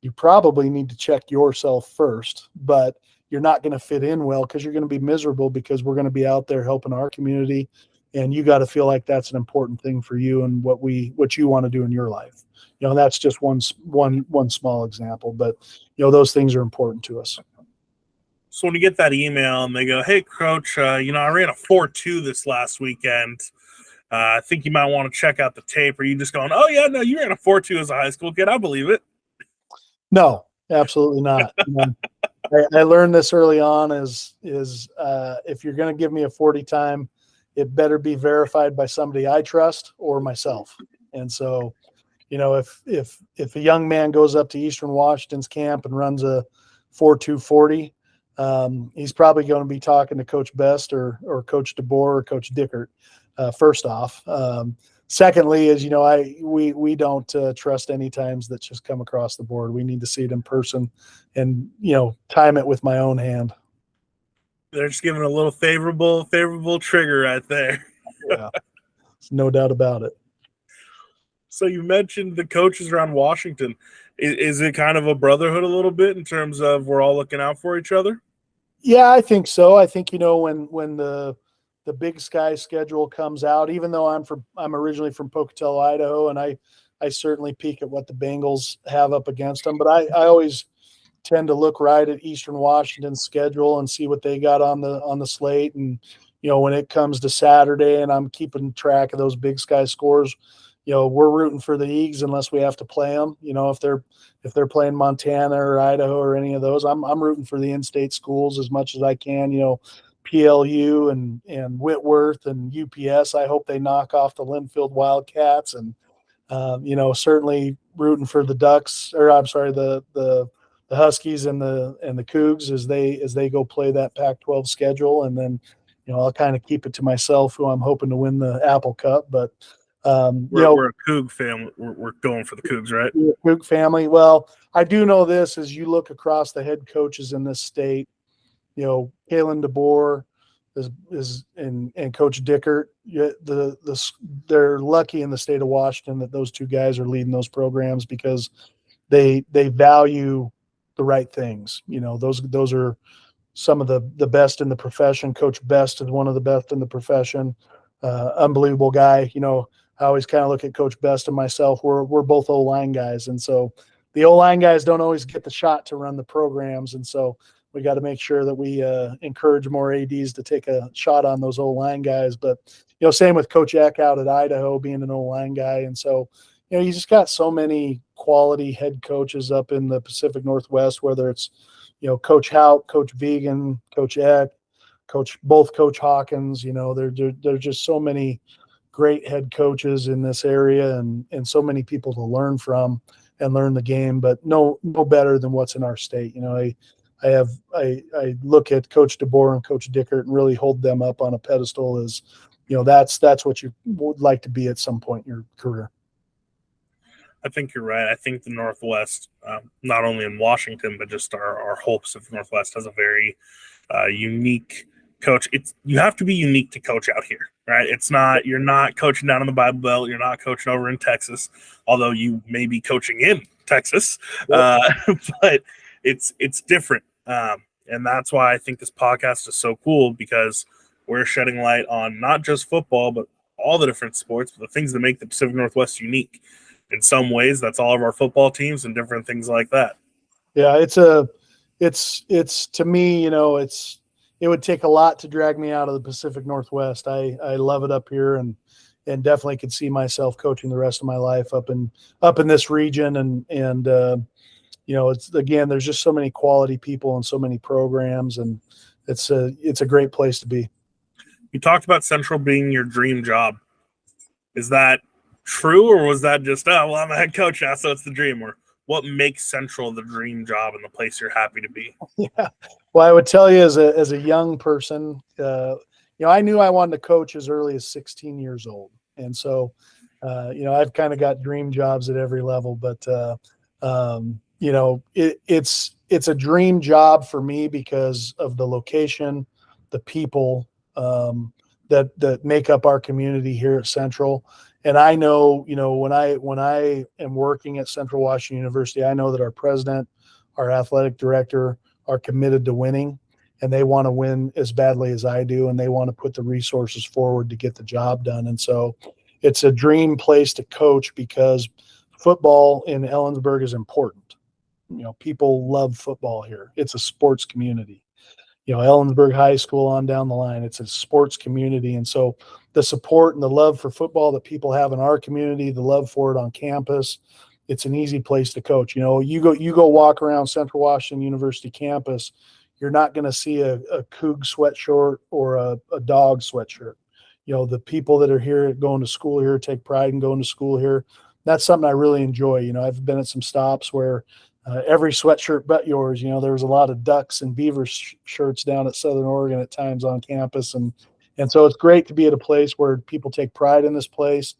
you probably need to check yourself first, but you're not going to fit in well because you're going to be miserable, because we're going to be out there helping our community. And you got to feel like that's an important thing for you and what you want to do in your life. That's just one small example, but those things are important to us. So when you get that email and they go, hey coach, I ran a 4.2 this last weekend. I think you might want to check out the tape. Are you just going, oh yeah, no, you ran a 4.2 as a high school kid, I believe it? No, absolutely not. I learned this early on is if you're going to give me a 40 time, it better be verified by somebody I trust or myself. And so, if a young man goes up to Eastern Washington's camp and runs a 4.240, he's probably going to be talking to Coach Best or Coach DeBoer or Coach Dickert. First off, secondly is, we don't trust any times that just come across the board. We need to see it in person and, time it with my own hand. They're just giving a little favorable trigger right there. Yeah, there's no doubt about it. So you mentioned the coaches around Washington. Is it kind of a brotherhood a little bit in terms of we're all looking out for each other? Yeah, I think so. I think, when the Big Sky schedule comes out, even though I'm originally from Pocatello, Idaho, and I I certainly peek at what the Bengals have up against them. But I always tend to look right at Eastern Washington's schedule and see what they got on the slate. And when it comes to Saturday and I'm keeping track of those Big Sky scores, we're rooting for the Eags unless we have to play them. If they're playing Montana or Idaho or any of those, I'm rooting for the in-state schools as much as I can. PLU and Whitworth and UPS. I hope they knock off the Linfield Wildcats, and certainly rooting for the Ducks, or I'm sorry, the Huskies and the Cougs as they go play that Pac-12 schedule. And then I'll kind of keep it to myself who I'm hoping to win the Apple Cup. But we're a Coug family. We're going for the Cougs, right? Coug family. Well, I do know this: as you look across the head coaches in this state, Kalen DeBoer is and Coach Dickert. They're lucky in the state of Washington that those two guys are leading those programs, because they value the right things. Those are some of the best in the profession. Coach Best is one of the best in the profession. Unbelievable guy. I always kind of look at Coach Best and myself. We're both O-line guys, and so the O-line guys don't always get the shot to run the programs, and so we got to make sure that we encourage more ADs to take a shot on those O-line guys. But same with Coach Eck out at Idaho, being an O-line guy, and so you just got so many quality head coaches up in the Pacific Northwest, whether it's Coach Hout, Coach Vegan, Coach Eck, both Coach Hawkins. There's just so many great head coaches in this area, and so many people to learn from and learn the game, but no better than what's in our state. I look at Coach DeBoer and Coach Dickert and really hold them up on a pedestal as, that's what you would like to be at some point in your career. I think you're right. I think the Northwest, not only in Washington, but just our whole Pacific Northwest, has a very unique coach. You have to be unique to coach out here, right? You're not coaching down in the Bible Belt. You're not coaching over in Texas, although you may be coaching in Texas, but it's different. And that's why I think this podcast is so cool, because we're shedding light on not just football, but all the different sports, but the things that make the Pacific Northwest unique. In some ways, that's all of our football teams and different things like that. Yeah, it's to me, it would take a lot to drag me out of the Pacific Northwest. I love it up here, and definitely could see myself coaching the rest of my life up in this region. And it's, again, there's just so many quality people and so many programs, and it's a great place to be. You talked about Central being your dream job. Is that true, or was that just, I'm a head coach now, so it's the dream? Or what makes Central the dream job and the place you're happy to be? Yeah. Well, I would tell you as a young person, I knew I wanted to coach as early as 16 years old. And so, I've kind of got dream jobs at every level, but, it's a dream job for me because of the location, the people that make up our community here at Central. And I know, when I am working at Central Washington University, I know that our president, our athletic director are committed to winning, and they want to win as badly as I do, and they want to put the resources forward to get the job done. And so it's a dream place to coach, because football in Ellensburg is important. People love football here. It's a sports community. Ellensburg High School on down the line, it's a sports community. And so the support and the love for football that people have in our community, the love for it on campus, it's an easy place to coach. You go walk around Central Washington University campus, you're not going to see a Coug sweatshirt or a dog sweatshirt. The people that are here going to school here take pride in going to school here. That's something I really enjoy. I've been at some stops where every sweatshirt but yours. There was a lot of Ducks and Beavers shirts down at Southern Oregon at times on campus. And so it's great to be at a place where people take pride in this place.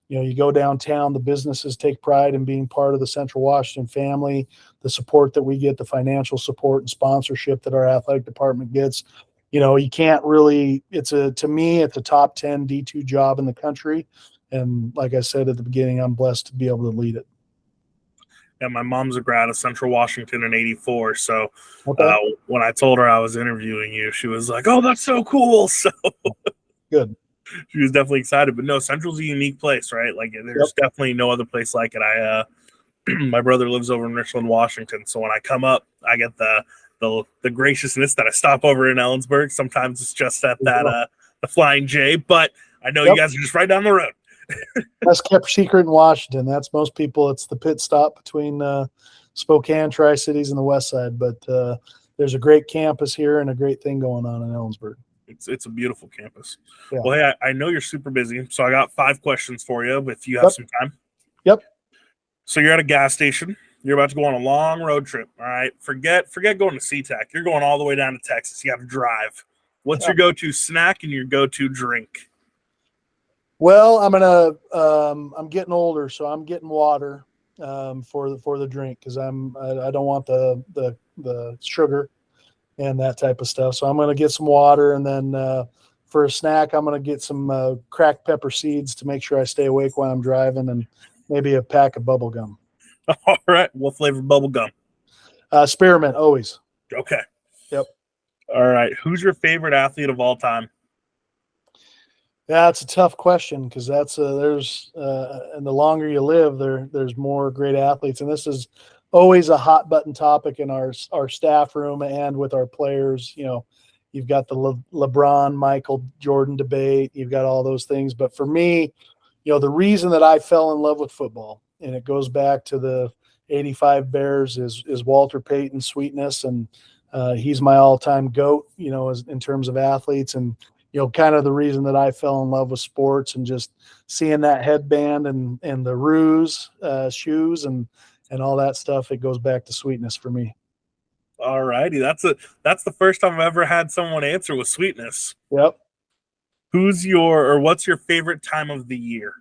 You go downtown, the businesses take pride in being part of the Central Washington family, the support that we get, the financial support and sponsorship that our athletic department gets. You can't really, to me, it's a top 10 D2 job in the country. And like I said at the beginning, I'm blessed to be able to lead it. Yeah, my mom's a grad of Central Washington in '84. So Okay. when I told her I was interviewing you, she was like, "Oh, that's so cool." So Good. She was definitely excited. But no, Central's a unique place, right? Like there's definitely no other place like it. My brother lives over in Richland, Washington, so when I come up, I get the graciousness that I stop over in Ellensburg. Sometimes it's just at that the Flying J, but I know you guys are just right down the road. That's kept secret in Washington. That's most people. It's the pit stop between Spokane, Tri-Cities, and the West Side. But there's a great campus here and a great thing going on in Ellensburg. It's a beautiful campus. Yeah. Well, hey, I know you're super busy, so I got 5 questions for you. If you have some time. Yep. So you're at a gas station. You're about to go on a long road trip. All right. Forget going to SeaTac. You're going all the way down to Texas. You have to drive. What's your go-to snack and your go-to drink? Well, I'm getting older, so I'm getting water for the drink because I don't want the sugar and that type of stuff. So I'm going to get some water, and then for a snack, I'm going to get some cracked pepper seeds to make sure I stay awake while I'm driving, and maybe a pack of bubble gum. All right. What flavor bubble gum? Spearmint, always. Okay. Yep. All right. Who's your favorite athlete of all time? Yeah, it's a tough question because that's there's and the longer you live, there's more great athletes, and this is always a hot button topic in our staff room and with our players. You know, you've got the LeBron, Michael Jordan debate. You've got all those things, but for me, you know, the reason that I fell in love with football, and it goes back to the '85 Bears, is Walter Payton's sweetness, and he's my all-time GOAT. You know, in terms of athletes, and you know, kind of the reason that I fell in love with sports, and just seeing that headband and the ruse shoes and all that stuff. It goes back to sweetness for me. All righty, that's the first time I've ever had someone answer with sweetness. Yep. What's your favorite time of the year?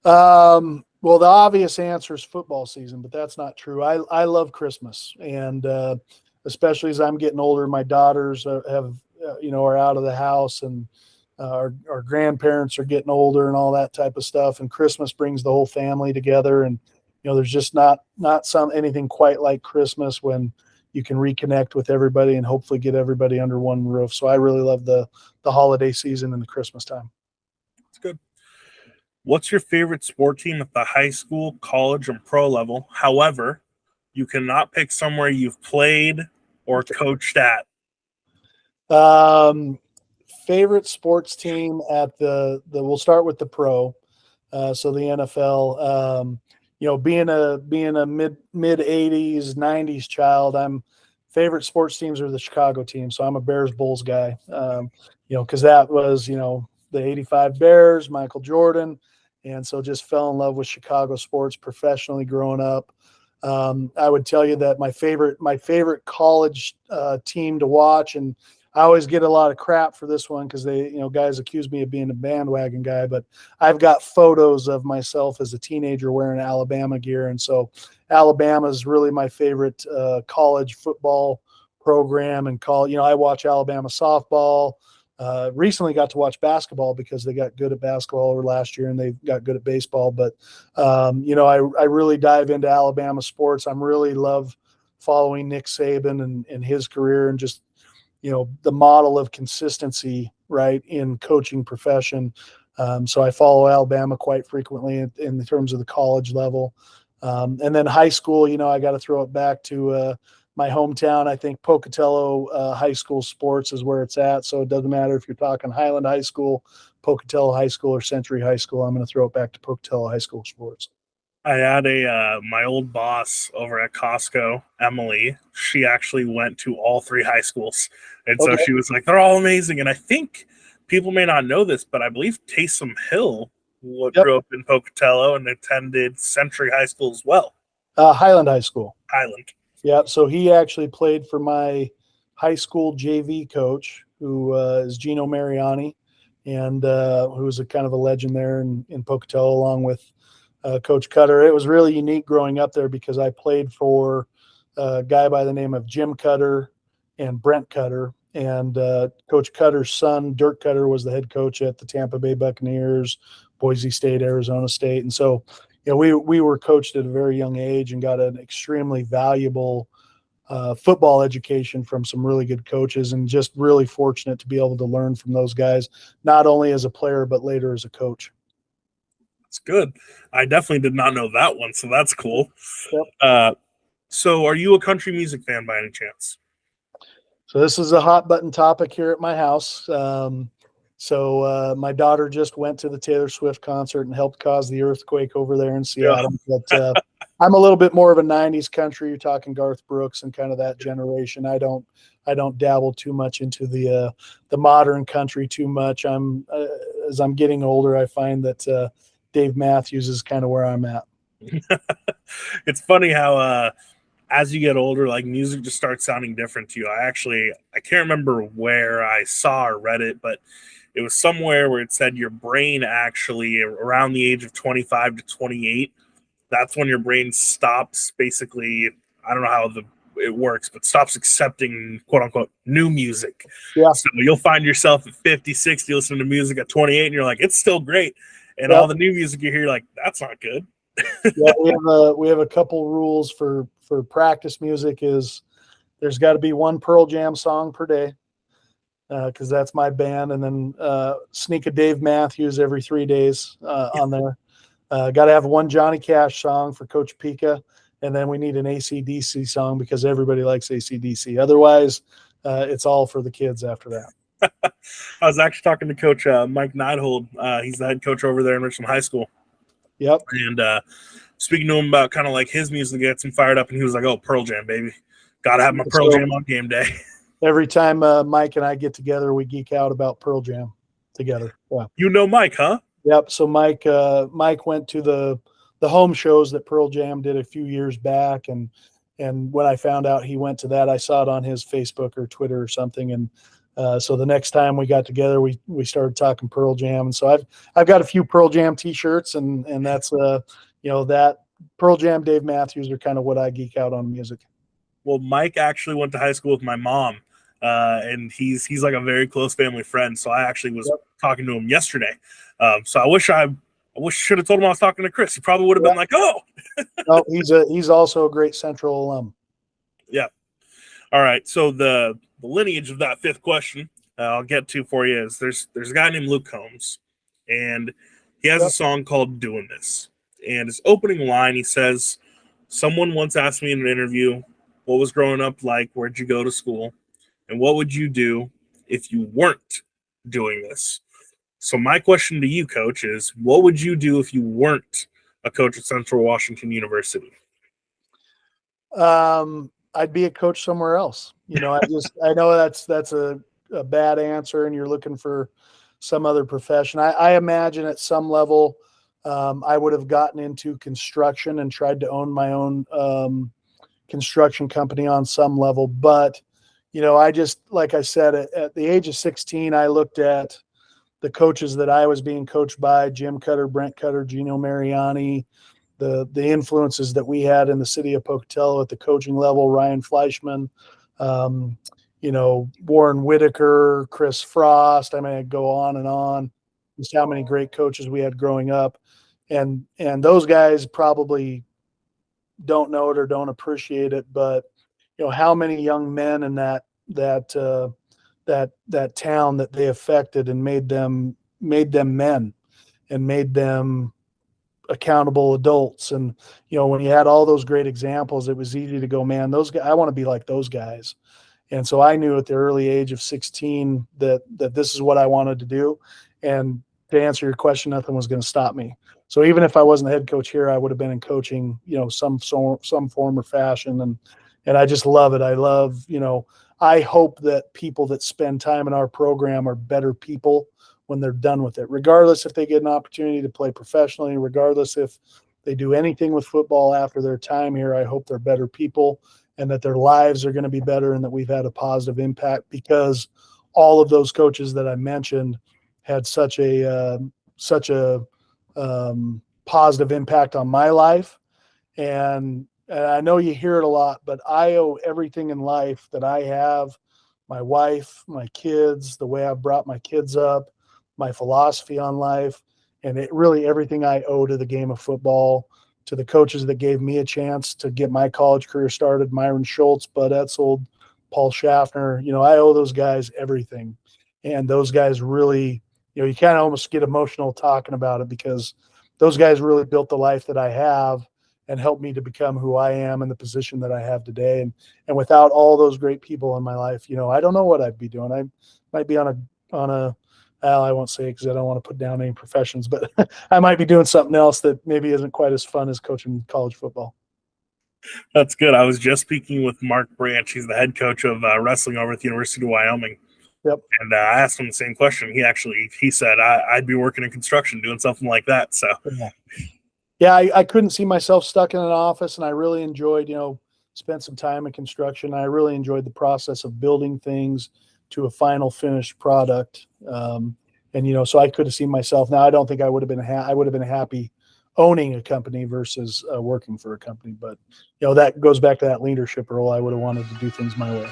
Well, the obvious answer is football season, but that's not true. I love Christmas, and especially as I'm getting older, my daughters are out of the house, and our grandparents are getting older and all that type of stuff. And Christmas brings the whole family together, and you know, there's just not anything quite like Christmas when you can reconnect with everybody and hopefully get everybody under one roof. So I really love the holiday season and the Christmas time. That's good. What's your favorite sport team at the high school, college, and pro level? However, you cannot pick somewhere you've played or coached at. Favorite sports team at we'll start with the pro. So the NFL, you know, being a mid 80s, 90s child, favorite sports teams are the Chicago team. So I'm a Bears Bulls guy, you know, cause that was, you know, the '85 Bears, Michael Jordan. And so just fell in love with Chicago sports professionally growing up. I would tell you that my favorite college team to watch, and I always get a lot of crap for this one because guys accuse me of being a bandwagon guy, but I've got photos of myself as a teenager wearing Alabama gear. And so Alabama is really my favorite college football program. And I watch Alabama softball. Recently got to watch basketball because they got good at basketball over last year, and they got good at baseball. But, I really dive into Alabama sports. I really love following Nick Saban and his career, and just, you know, the model of consistency, right, in coaching profession. So I follow Alabama quite frequently in terms of the college level. And then high school, you know, I got to throw it back to my hometown. I think Pocatello High School sports is where it's at. So it doesn't matter if you're talking Highland High School, Pocatello High School, or Century High School. I'm going to throw it back to Pocatello High School sports. I had my old boss over at Costco, Emily. She actually went to all 3 high schools. And so she was like, they're all amazing. And I think people may not know this, but I believe Taysom Hill grew up in Pocatello and attended Century High School as well. Highland High School. Highland. Yeah, so he actually played for my high school JV coach, who is Gino Mariani, and who was a kind of a legend there in Pocatello, along with Coach Cutter. It was really unique growing up there because I played for a guy by the name of Jim Cutter and Brent Cutter, and Coach Cutter's son, Dirk Cutter, was the head coach at the Tampa Bay Buccaneers, Boise State, Arizona State. And so, you know, we were coached at a very young age and got an extremely valuable football education from some really good coaches, and just really fortunate to be able to learn from those guys, not only as a player, but later as a coach. It's good. I definitely did not know that one, so that's cool. Yep. So are you a country music fan by any chance? So this is a hot button topic here at my house. My daughter just went to the Taylor Swift concert and helped cause the earthquake over there in Seattle. Yeah. But I'm a little bit more of a '90s country. You're talking Garth Brooks and kind of that generation. I don't dabble too much into the modern country too much. As I'm getting older, I find that Dave Matthews is kind of where I'm at. It's funny how as you get older, like music just starts sounding different to you. I can't remember where I saw or read it, but it was somewhere where it said your brain actually around the age of 25 to 28, that's when your brain stops basically, I don't know how it works, but stops accepting quote unquote new music. Yeah. So you'll find yourself at 50, 60 listening to music at 28 and you're like, it's still great. And all the new music you hear, like, that's not good. Yeah, we have a couple rules for practice music. Is there's got to be one Pearl Jam song per day, because that's my band, and then sneak a Dave Matthews every 3 days on there. Got to have one Johnny Cash song for Coach Pika, and then we need an AC/DC song because everybody likes AC/DC. Otherwise, it's all for the kids after that. I was actually talking to Coach Mike Neidhold. He's the head coach over there in Richland High School. Yep. And speaking to him about kind of like his music gets him fired up, and he was like, "Oh, Pearl Jam, baby. Got to have my Pearl Jam on game day." Every time Mike and I get together, we geek out about Pearl Jam together. Yeah. You know Mike, huh? Yep. So Mike went to the home shows that Pearl Jam did a few years back, and when I found out he went to that, I saw it on his Facebook or Twitter or something, and so the next time we got together, we started talking Pearl Jam, and so I've got a few Pearl Jam T-shirts, and that's that Pearl Jam, Dave Matthews are kind of what I geek out on music. Well, Mike actually went to high school with my mom, and he's like a very close family friend. So I actually was talking to him yesterday. So I wish I should have told him I was talking to Chris. He probably would have been like, "Oh." No, he's also a great Central alum. Yeah. All right. So the lineage of that fifth question I'll get to for you is there's a guy named Luke Combs, and he has a song called "Doing This." And his opening line, he says, "Someone once asked me in an interview, what was growing up like? Where'd you go to school? And what would you do if you weren't doing this?" So my question to you, Coach, is what would you do if you weren't a coach at Central Washington University? I'd be a coach somewhere else. I know that's a bad answer, and you're looking for some other profession. I imagine at some level I would have gotten into construction and tried to own my own construction company on some level. But, I just, like I said, at the age of 16, I looked at the coaches that I was being coached by, Jim Cutter, Brent Cutter, Gino Mariani, the influences that we had in the city of Pocatello at the coaching level, Ryan Fleischman, Warren Whitaker, Chris Frost. I mean, I'd go on, just how many great coaches we had growing up. And those guys probably don't know it or don't appreciate it, but how many young men in that town that they affected and made them men and made them accountable adults. And when you had all those great examples, it was easy to go, man, those guys, I want to be like those guys. And so I knew at the early age of 16 that this is what I wanted to do. And to answer your question, nothing was going to stop me. So even if I wasn't the head coach here, I would have been in coaching, some form or fashion. And I just love it. I love, I hope that people that spend time in our program are better people when they're done with it, regardless if they get an opportunity to play professionally, regardless if they do anything with football after their time here. I hope they're better people and that their lives are going to be better and that we've had a positive impact, because all of those coaches that I mentioned had such a positive impact on my life. And I know you hear it a lot, but I owe everything in life that I have, my wife, my kids, the way I've brought my kids up, my philosophy on life, and it really everything I owe to the game of football. to the coaches that gave me a chance to get my college career started, Myron Schultz, Bud Etzold, Paul Schaffner. I owe those guys everything. And those guys really, you kind of almost get emotional talking about it, because those guys really built the life that I have and helped me to become who I am and the position that I have today. And without all those great people in my life, I don't know what I'd be doing. I might be on a, well, I won't say because I don't want to put down any professions, but I might be doing something else that maybe isn't quite as fun as coaching college football. That's good. I was just speaking with Mark Branch. He's the head coach of wrestling over at the University of Wyoming. Yep. And I asked him the same question. He said I'd be working in construction doing something like that. So yeah, I couldn't see myself stuck in an office, and I really enjoyed, spent some time in construction. I really enjoyed the process of building things to a final finished product. So I could have seen myself. Now, I don't think I would have been happy owning a company versus working for a company, but that goes back to that leadership role. I would have wanted to do things my way.